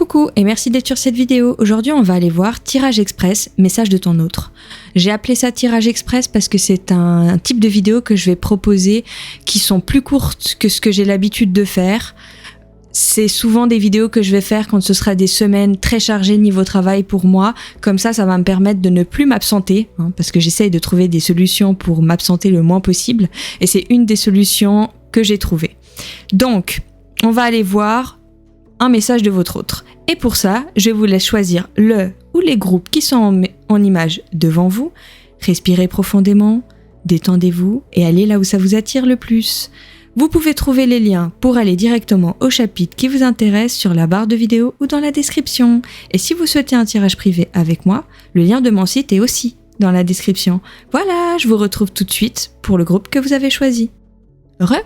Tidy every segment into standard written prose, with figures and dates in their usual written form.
Coucou et merci d'être sur cette vidéo. Aujourd'hui on va aller voir tirage express, message de ton autre. J'ai appelé ça tirage express parce que c'est un type de vidéo que je vais proposer qui sont plus courtes que ce que j'ai l'habitude de faire. C'est souvent des vidéos que je vais faire quand ce sera des semaines très chargées niveau travail pour moi. Comme ça va me permettre de ne plus m'absenter, parce que j'essaye de trouver des solutions pour m'absenter le moins possible. Et c'est une des solutions que j'ai trouvées. Donc, on va aller voir un message de votre autre. Et pour ça, je vous laisse choisir le ou les groupes qui sont en image devant vous. Respirez profondément, détendez-vous et allez là où ça vous attire le plus. Vous pouvez trouver les liens pour aller directement au chapitre qui vous intéresse sur la barre de vidéo ou dans la description. Et si vous souhaitez un tirage privé avec moi, le lien de mon site est aussi dans la description. Voilà, je vous retrouve tout de suite pour le groupe que vous avez choisi.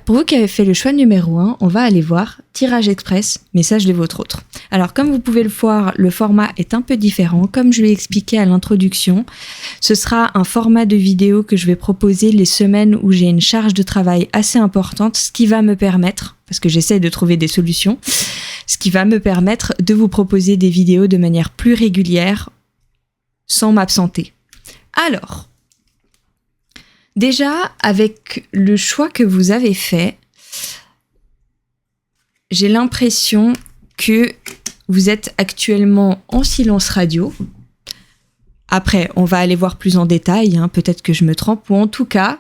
Pour vous qui avez fait le choix numéro 1, on va aller voir tirage express, message de votre autre. Alors comme vous pouvez le voir, le format est un peu différent. Comme je l'ai expliqué à l'introduction, ce sera un format de vidéo que je vais proposer les semaines où j'ai une charge de travail assez importante, ce qui va me permettre, parce que j'essaie de trouver des solutions, ce qui va me permettre de vous proposer des vidéos de manière plus régulière, sans m'absenter. Alors, déjà, avec le choix que vous avez fait, j'ai l'impression que vous êtes actuellement en silence radio. Après, on va aller voir plus en détail, peut-être que je me trompe, ou en tout cas,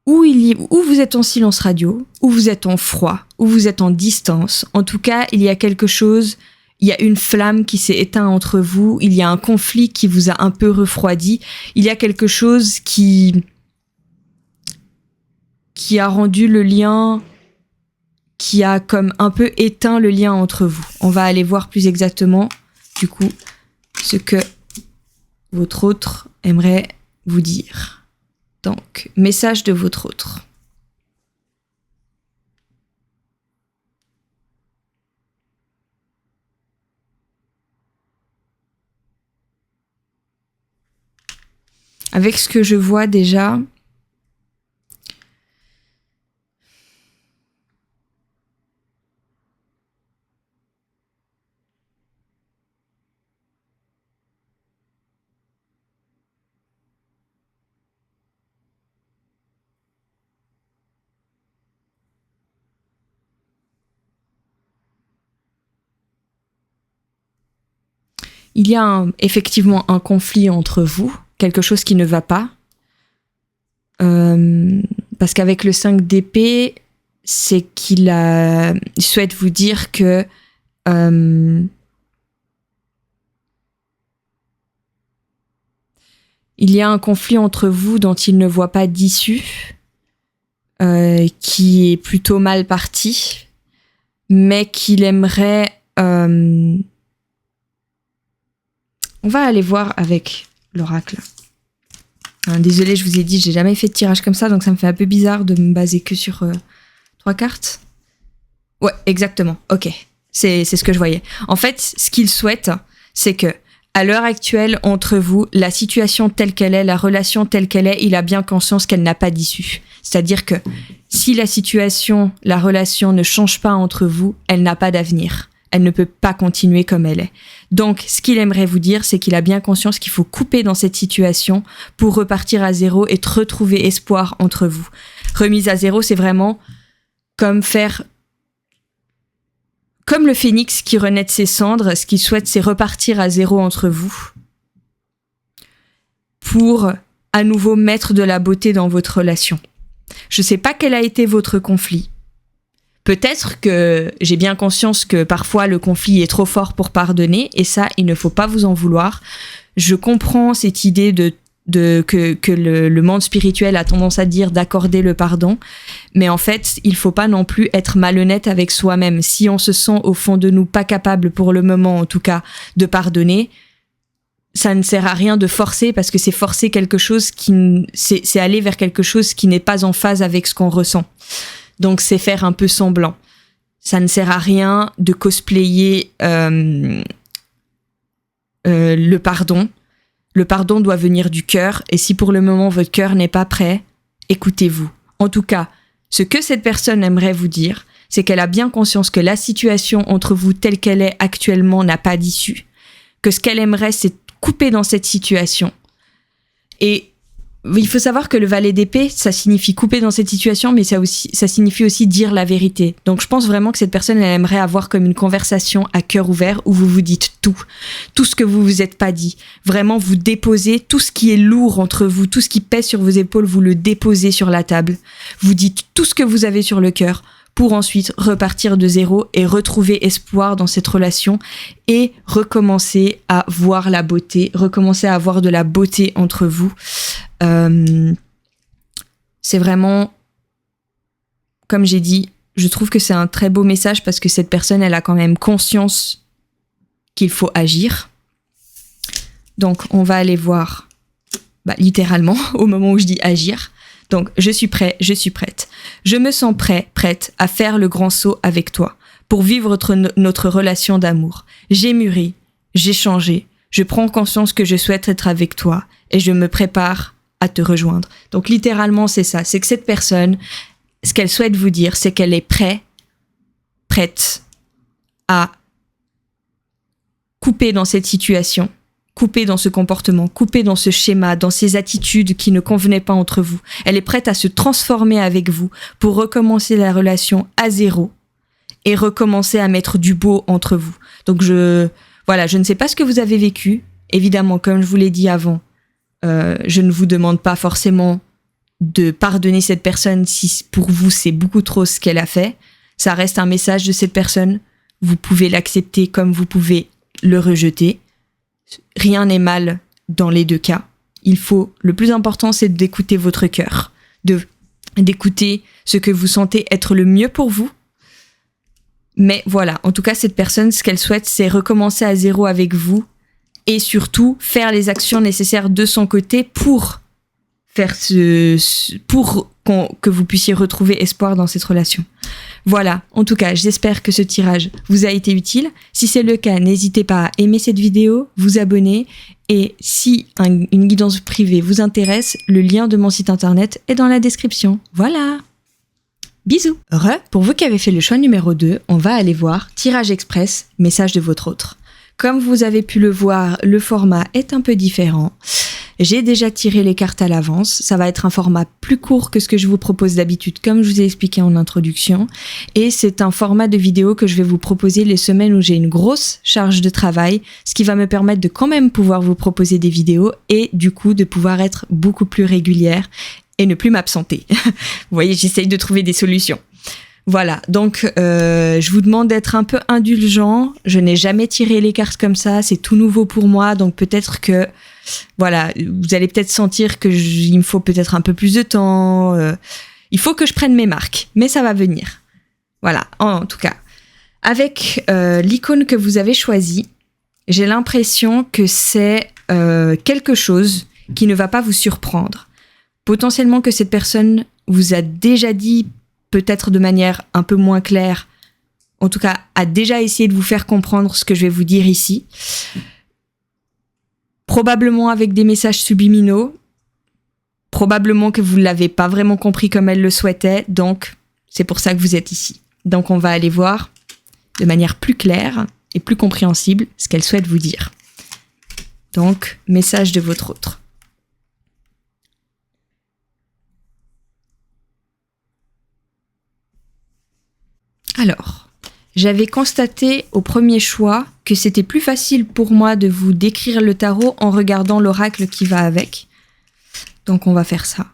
où vous êtes en silence radio, où vous êtes en froid, où vous êtes en distance. En tout cas, il y a quelque chose. Il y a une flamme qui s'est éteinte entre vous, il y a un conflit qui vous a un peu refroidi, il y a quelque chose qui a rendu le lien, qui a comme un peu éteint le lien entre vous. On va aller voir plus exactement, du coup, ce que votre autre aimerait vous dire. Donc, message de votre autre. Avec ce que je vois déjà, il y a effectivement un conflit entre vous. Quelque chose qui ne va pas. Parce qu'avec le 5 d'épée, c'est qu'il souhaite vous dire que il y a un conflit entre vous dont il ne voit pas d'issue, qui est plutôt mal parti, mais qu'il aimerait... On va aller voir avec l'oracle. Désolée, je vous ai dit, j'ai jamais fait de tirage comme ça, donc ça me fait un peu bizarre de me baser que sur 3 cartes. Ouais, exactement, ok. C'est ce que je voyais. En fait, ce qu'il souhaite, c'est que, à l'heure actuelle, entre vous, la situation telle qu'elle est, la relation telle qu'elle est, il a bien conscience qu'elle n'a pas d'issue. C'est-à-dire que, si la situation, la relation ne change pas entre vous, elle n'a pas d'avenir. Elle ne peut pas continuer comme elle est. Donc, ce qu'il aimerait vous dire, c'est qu'il a bien conscience qu'il faut couper dans cette situation pour repartir à zéro et retrouver espoir entre vous. Remise à zéro, c'est vraiment comme le phénix qui renaît de ses cendres. Ce qu'il souhaite, c'est repartir à zéro entre vous pour à nouveau mettre de la beauté dans votre relation. Je ne sais pas quel a été votre conflit. Peut-être que j'ai bien conscience que parfois le conflit est trop fort pour pardonner, et ça, il ne faut pas vous en vouloir. Je comprends cette idée que le monde spirituel a tendance à dire d'accorder le pardon, mais en fait, il faut pas non plus être malhonnête avec soi-même. Si on se sent au fond de nous pas capable, pour le moment en tout cas, de pardonner, ça ne sert à rien de forcer, parce que c'est forcer quelque chose c'est aller vers quelque chose qui n'est pas en phase avec ce qu'on ressent. Donc, c'est faire un peu semblant. Ça ne sert à rien de cosplayer le pardon. Le pardon doit venir du cœur. Et si pour le moment, votre cœur n'est pas prêt, écoutez-vous. En tout cas, ce que cette personne aimerait vous dire, c'est qu'elle a bien conscience que la situation entre vous telle qu'elle est actuellement n'a pas d'issue, que ce qu'elle aimerait, c'est couper dans cette situation. Et il faut savoir que le valet d'épée, ça signifie couper dans cette situation, mais ça signifie aussi dire la vérité. Donc je pense vraiment que cette personne, elle aimerait avoir comme une conversation à cœur ouvert où vous vous dites tout ce que vous vous êtes pas dit. Vraiment, vous déposez tout ce qui est lourd entre vous, tout ce qui pèse sur vos épaules, vous le déposez sur la table. Vous dites tout ce que vous avez sur le cœur pour ensuite repartir de zéro et retrouver espoir dans cette relation et recommencer à voir la beauté, recommencer à avoir de la beauté entre vous. C'est vraiment, comme j'ai dit, je trouve que c'est un très beau message parce que cette personne, elle a quand même conscience qu'il faut agir. Donc, on va aller voir, littéralement, au moment où je dis agir. Donc, je suis prêt, je suis prête. Je me sens prête à faire le grand saut avec toi pour vivre notre relation d'amour. J'ai mûri, j'ai changé, je prends conscience que je souhaite être avec toi et je me prépare à te rejoindre. Donc, littéralement, c'est ça. C'est que cette personne, ce qu'elle souhaite vous dire, c'est qu'elle est prête à couper dans cette situation, couper dans ce comportement, couper dans ce schéma, dans ces attitudes qui ne convenaient pas entre vous. Elle est prête à se transformer avec vous pour recommencer la relation à zéro et recommencer à mettre du beau entre vous. Donc je ne sais pas ce que vous avez vécu. Évidemment, comme je vous l'ai dit avant, je ne vous demande pas forcément de pardonner cette personne si pour vous c'est beaucoup trop ce qu'elle a fait. Ça reste un message de cette personne. Vous pouvez l'accepter comme vous pouvez le rejeter. Rien n'est mal dans les deux cas. Le plus important, c'est d'écouter votre cœur, d'écouter ce que vous sentez être le mieux pour vous. Mais voilà, en tout cas, cette personne, ce qu'elle souhaite, c'est recommencer à zéro avec vous et surtout faire les actions nécessaires de son côté pour que vous puissiez retrouver espoir dans cette relation. Voilà, en tout cas, j'espère que ce tirage vous a été utile. Si c'est le cas, n'hésitez pas à aimer cette vidéo, vous abonner et si une guidance privée vous intéresse, le lien de mon site internet est dans la description. Voilà. Bisous. Pour vous qui avez fait le choix numéro 2, on va aller voir tirage express, message de votre autre. Comme vous avez pu le voir, le format est un peu différent. J'ai déjà tiré les cartes à l'avance. Ça va être un format plus court que ce que je vous propose d'habitude, comme je vous ai expliqué en introduction. Et c'est un format de vidéo que je vais vous proposer les semaines où j'ai une grosse charge de travail, ce qui va me permettre de quand même pouvoir vous proposer des vidéos et du coup de pouvoir être beaucoup plus régulière et ne plus m'absenter. Vous voyez, j'essaye de trouver des solutions. Voilà, donc je vous demande d'être un peu indulgent. Je n'ai jamais tiré les cartes comme ça, c'est tout nouveau pour moi, donc peut-être que voilà, vous allez peut-être sentir que il me faut peut-être un peu plus de temps. Il faut que je prenne mes marques, mais ça va venir. Voilà, en tout cas, avec l'icône que vous avez choisie, j'ai l'impression que c'est quelque chose qui ne va pas vous surprendre. Potentiellement que cette personne vous a déjà dit, peut-être de manière un peu moins claire, en tout cas, a déjà essayé de vous faire comprendre ce que je vais vous dire ici. Probablement avec des messages subliminaux. Probablement que vous ne l'avez pas vraiment compris comme elle le souhaitait. Donc, c'est pour ça que vous êtes ici. Donc, on va aller voir de manière plus claire et plus compréhensible ce qu'elle souhaite vous dire. Donc, message de votre autre. Alors, j'avais constaté au premier choix que c'était plus facile pour moi de vous décrire le tarot en regardant l'oracle qui va avec. Donc on va faire ça.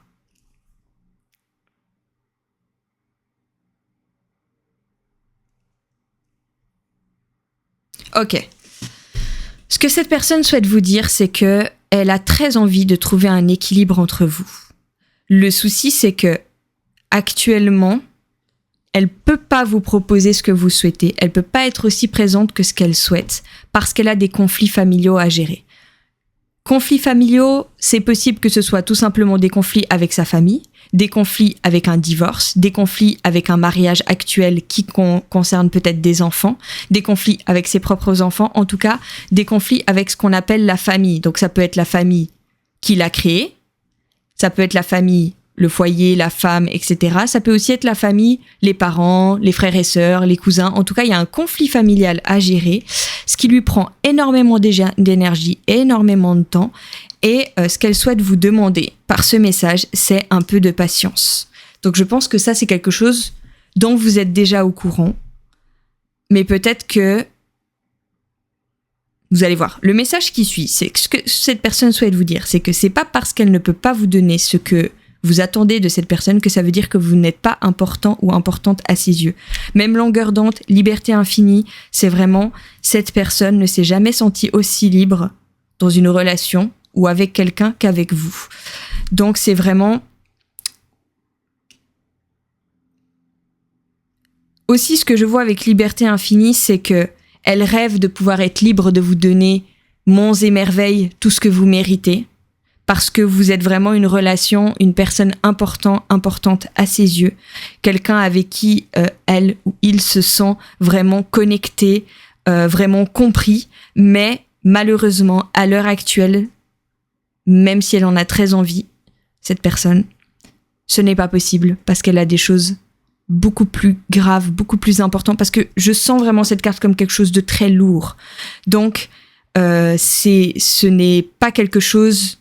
Ok. Ce que cette personne souhaite vous dire, c'est que elle a très envie de trouver un équilibre entre vous. Le souci, c'est que actuellement, elle peut pas vous proposer ce que vous souhaitez. Elle peut pas être aussi présente que ce qu'elle souhaite parce qu'elle a des conflits familiaux à gérer. Conflits familiaux, c'est possible que ce soit tout simplement des conflits avec sa famille, des conflits avec un divorce, des conflits avec un mariage actuel qui concerne peut-être des enfants, des conflits avec ses propres enfants, en tout cas, des conflits avec ce qu'on appelle la famille. Donc ça peut être la famille qu'il a créée, ça peut être la famille le foyer, la femme, etc. Ça peut aussi être la famille, les parents, les frères et sœurs, les cousins. En tout cas, il y a un conflit familial à gérer, ce qui lui prend énormément d'énergie, énormément de temps. Et ce qu'elle souhaite vous demander par ce message, c'est un peu de patience. Donc je pense que ça, c'est quelque chose dont vous êtes déjà au courant. Mais peut-être que vous allez voir. Le message qui suit, c'est que ce que cette personne souhaite vous dire, c'est que c'est pas parce qu'elle ne peut pas vous donner ce que vous attendez de cette personne que ça veut dire que vous n'êtes pas important ou importante à ses yeux. Même longueur d'onde, liberté infinie, c'est vraiment cette personne ne s'est jamais sentie aussi libre dans une relation ou avec quelqu'un qu'avec vous. Donc c'est vraiment aussi ce que je vois avec liberté infinie, c'est que elle rêve de pouvoir être libre de vous donner monts et merveilles, tout ce que vous méritez. Parce que vous êtes vraiment une relation, une personne importante à ses yeux, quelqu'un avec qui elle ou il se sent vraiment connecté, vraiment compris, mais malheureusement, à l'heure actuelle, même si elle en a très envie, cette personne, ce n'est pas possible parce qu'elle a des choses beaucoup plus graves, beaucoup plus importantes, parce que je sens vraiment cette carte comme quelque chose de très lourd. Donc, ce n'est pas quelque chose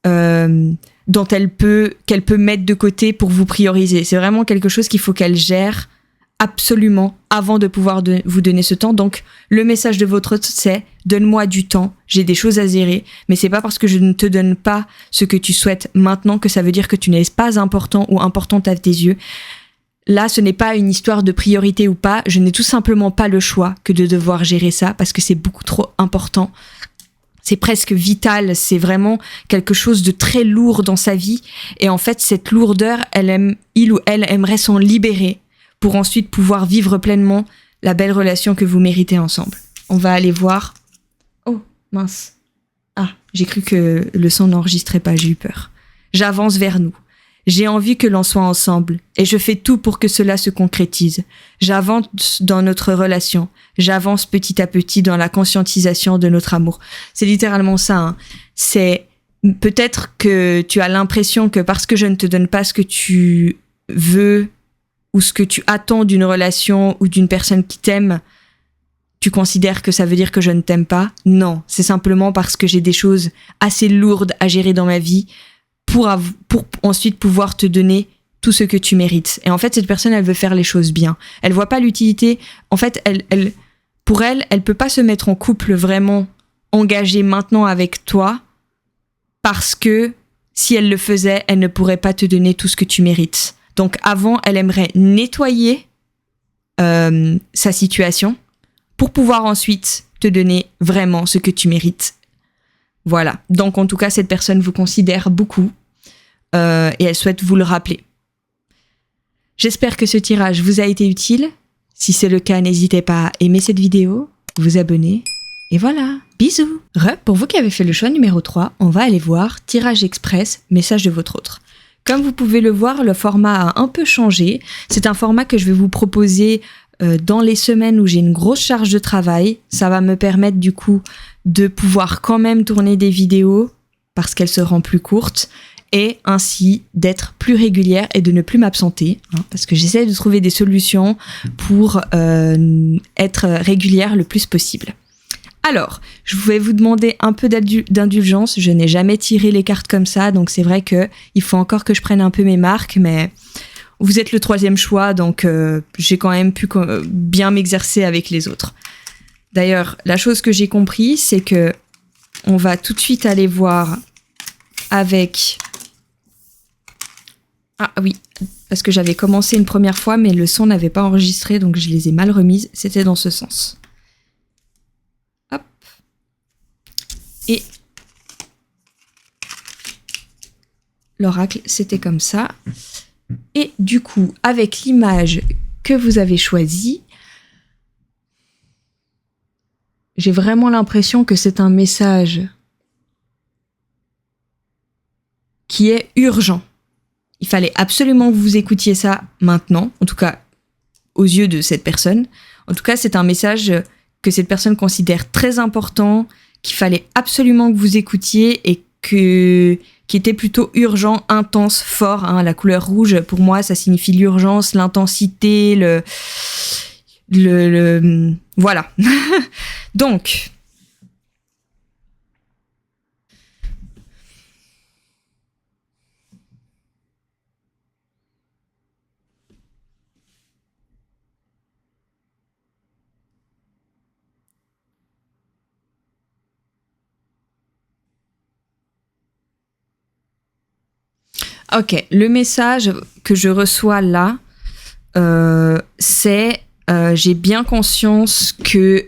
dont qu'elle peut mettre de côté pour vous prioriser. C'est vraiment quelque chose qu'il faut qu'elle gère absolument avant de pouvoir vous donner ce temps. Donc, le message de votre hôte, c'est « Donne-moi du temps, j'ai des choses à gérer, mais c'est pas parce que je ne te donne pas ce que tu souhaites maintenant que ça veut dire que tu n'es pas important ou importante à tes yeux. » Là, ce n'est pas une histoire de priorité ou pas. Je n'ai tout simplement pas le choix que de devoir gérer ça parce que c'est beaucoup trop important. C'est presque vital, c'est vraiment quelque chose de très lourd dans sa vie. Et en fait, cette lourdeur, il ou elle aimerait s'en libérer pour ensuite pouvoir vivre pleinement la belle relation que vous méritez ensemble. On va aller voir. Oh, mince. Ah, j'ai cru que le son n'enregistrait pas, j'ai eu peur. J'avance vers nous. J'ai envie que l'on soit ensemble et je fais tout pour que cela se concrétise. J'avance dans notre relation. J'avance petit à petit dans la conscientisation de notre amour. C'est littéralement ça. Hein. C'est peut-être que tu as l'impression que parce que je ne te donne pas ce que tu veux ou ce que tu attends d'une relation ou d'une personne qui t'aime, tu considères que ça veut dire que je ne t'aime pas. Non, c'est simplement parce que j'ai des choses assez lourdes à gérer dans ma vie pour ensuite pouvoir te donner tout ce que tu mérites. Et en fait, cette personne, elle veut faire les choses bien. Elle voit pas l'utilité. En fait, pour elle peut pas se mettre en couple vraiment engagé maintenant avec toi parce que si elle le faisait, elle ne pourrait pas te donner tout ce que tu mérites. Donc avant, elle aimerait nettoyer sa situation pour pouvoir ensuite te donner vraiment ce que tu mérites. Voilà. Donc en tout cas, cette personne vous considère beaucoup et elle souhaite vous le rappeler. J'espère que ce tirage vous a été utile. Si c'est le cas, n'hésitez pas à aimer cette vidéo, vous abonner. Et voilà, bisous. Pour vous qui avez fait le choix numéro 3, on va aller voir tirage express, message de votre autre. Comme vous pouvez le voir, le format a un peu changé. C'est un format que je vais vous proposer dans les semaines où j'ai une grosse charge de travail. Ça va me permettre du coup de pouvoir quand même tourner des vidéos parce qu'elles seront plus courtes et ainsi d'être plus régulière et de ne plus m'absenter parce que j'essaie de trouver des solutions pour être régulière le plus possible. Alors, je vais vous demander un peu d'indulgence. Je n'ai jamais tiré les cartes comme ça, donc c'est vrai que il faut encore que je prenne un peu mes marques, mais vous êtes le 3e choix, donc j'ai quand même pu bien m'exercer avec les autres. D'ailleurs, la chose que j'ai compris, c'est que on va tout de suite aller voir avec... Ah oui, parce que j'avais commencé une première fois, mais le son n'avait pas enregistré, donc je les ai mal remises. C'était dans ce sens. Hop. Et l'oracle, c'était comme ça. Et du coup, avec l'image que vous avez choisie, j'ai vraiment l'impression que c'est un message qui est urgent. Il fallait absolument que vous écoutiez ça maintenant, en tout cas aux yeux de cette personne. En tout cas, c'est un message que cette personne considère très important, qu'il fallait absolument que vous écoutiez et qui était plutôt urgent, intense, fort. Hein. La couleur rouge, pour moi, ça signifie l'urgence, l'intensité, voilà. Donc, ok, le message que je reçois là, c'est j'ai bien conscience que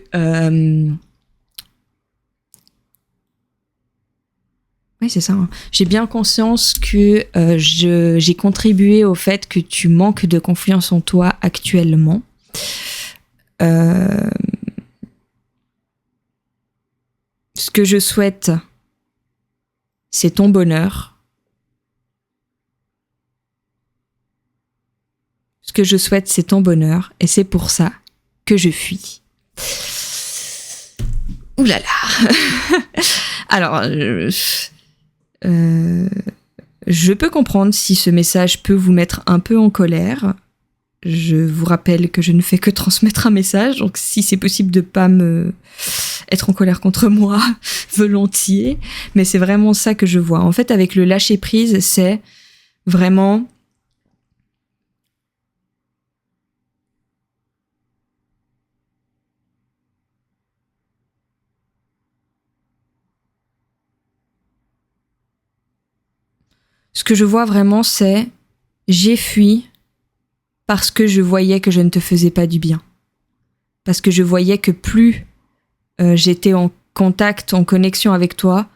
oui, c'est ça. Hein. J'ai bien conscience que j'ai contribué au fait que tu manques de confiance en toi actuellement. Ce que je souhaite, c'est ton bonheur. Ce que je souhaite, c'est ton bonheur, et c'est pour ça que je fuis. Ouh là là. Alors, je peux comprendre si ce message peut vous mettre un peu en colère. Je vous rappelle que je ne fais que transmettre un message, donc si c'est possible de pas me être en colère contre moi, volontiers. Mais c'est vraiment ça que je vois. En fait, avec le lâcher prise, c'est vraiment ce que je vois vraiment, c'est j'ai fui parce que je voyais que je ne te faisais pas du bien. Parce que je voyais que plus j'étais en contact, en connexion avec toi,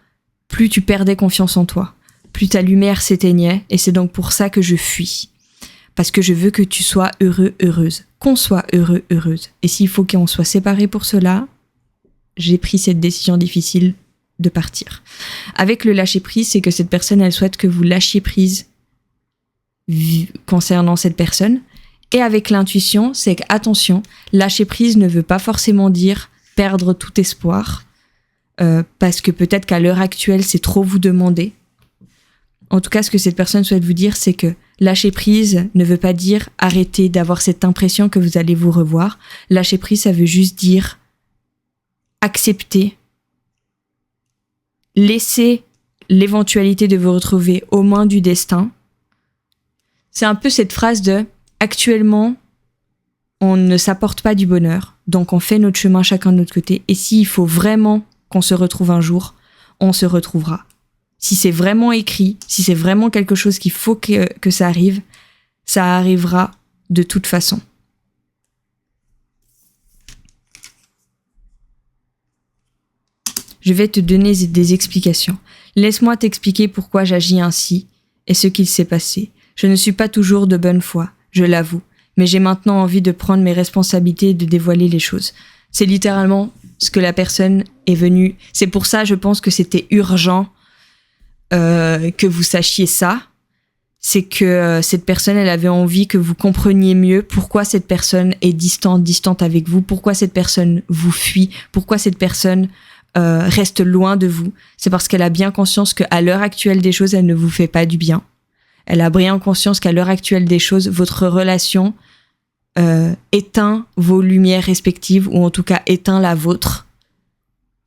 plus tu perdais confiance en toi, plus ta lumière s'éteignait, et c'est donc pour ça que je fuis. Parce que je veux que tu sois heureux, heureuse, qu'on soit heureux, heureuse. Et s'il faut qu'on soit séparés pour cela, j'ai pris cette décision difficile de partir. Avec le lâcher prise, c'est que cette personne, elle souhaite que vous lâchiez prise concernant cette personne. Et avec l'intuition, c'est que, attention, lâcher prise ne veut pas forcément dire perdre tout espoir, parce que peut-être qu'à l'heure actuelle, c'est trop vous demander. En tout cas, ce que cette personne souhaite vous dire, c'est que lâcher prise ne veut pas dire arrêter d'avoir cette impression que vous allez vous revoir. Lâcher prise, ça veut juste dire accepter, laisser l'éventualité de vous retrouver aux mains du destin. C'est un peu cette phrase de « actuellement, on ne s'apporte pas du bonheur, donc on fait notre chemin chacun de notre côté, et s'il faut vraiment qu'on se retrouve un jour, on se retrouvera. Si c'est vraiment écrit, si c'est vraiment quelque chose qu'il faut que ça arrive, ça arrivera de toute façon. » Je vais te donner des explications. Laisse-moi t'expliquer pourquoi j'agis ainsi et ce qu'il s'est passé. Je ne suis pas toujours de bonne foi, je l'avoue, mais j'ai maintenant envie de prendre mes responsabilités et de dévoiler les choses. C'est littéralement ce que la personne est venue. C'est pour ça, je pense que c'était urgent que vous sachiez ça. C'est que cette personne, elle avait envie que vous compreniez mieux pourquoi cette personne est distante avec vous, pourquoi cette personne vous fuit, pourquoi cette personne reste loin de vous. C'est parce qu'elle a bien conscience qu'à l'heure actuelle des choses, elle ne vous fait pas du bien. Elle a bien conscience qu'à l'heure actuelle des choses, votre relation éteint vos lumières respectives, ou en tout cas éteint la vôtre.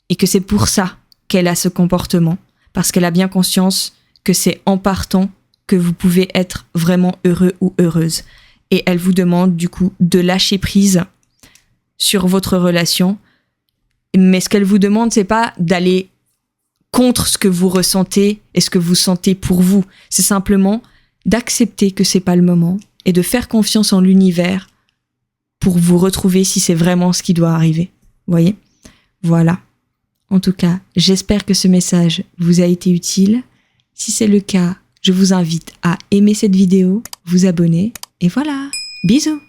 Et que c'est pour ça qu'elle a ce comportement. Parce qu'elle a bien conscience que c'est en partant que vous pouvez être vraiment heureux ou heureuse. Et elle vous demande du coup de lâcher prise sur votre relation. Mais ce qu'elle vous demande, c'est pas d'aller contre ce que vous ressentez et ce que vous sentez pour vous. C'est simplement d'accepter que c'est pas le moment et de faire confiance en l'univers pour vous retrouver si c'est vraiment ce qui doit arriver. Vous voyez ? Voilà. En tout cas, j'espère que ce message vous a été utile. Si c'est le cas, je vous invite à aimer cette vidéo, vous abonner et voilà. Bisous!